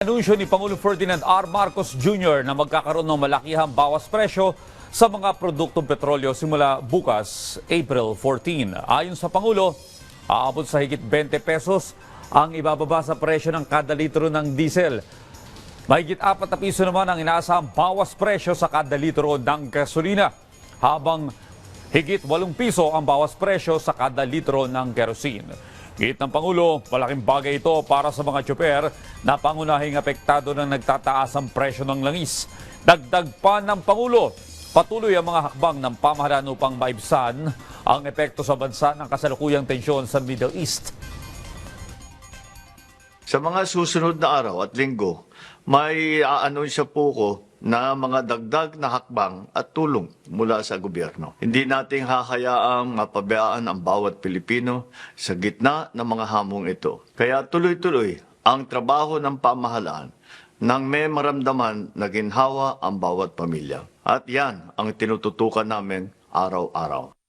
Anunsyo ni Pangulong Ferdinand R. Marcos Jr. na magkakaroon ng malakihang bawas presyo sa mga produktong petrolyo simula bukas, April 14. Ayon sa Pangulo, aabot sa higit 20 pesos ang ibababa sa presyo ng kada litro ng diesel. Mahigit 4 na piso naman ang inaasahang bawas presyo sa kada litro ng gasolina, habang higit 8 piso ang bawas presyo sa kada litro ng kerosene. Git ng Pangulo, malaking bagay ito para sa mga tsoper na pangunahing apektado ng nagtataasang presyo ng langis. Dagdag pa ng Pangulo, patuloy ang mga hakbang ng pamahalaan upang maibsan ang epekto sa bansa ng kasalukuyang tensyon sa Middle East. Sa mga susunod na araw at linggo, may aanunsya po ko na mga dagdag na hakbang at tulong mula sa gobyerno. Hindi nating hahayaang mapabayaan ang bawat Pilipino sa gitna ng mga hamong ito. Kaya tuloy-tuloy ang trabaho ng pamahalaan nang may maramdaman na ginhawa ang bawat pamilya. At yan ang tinututukan namin araw-araw.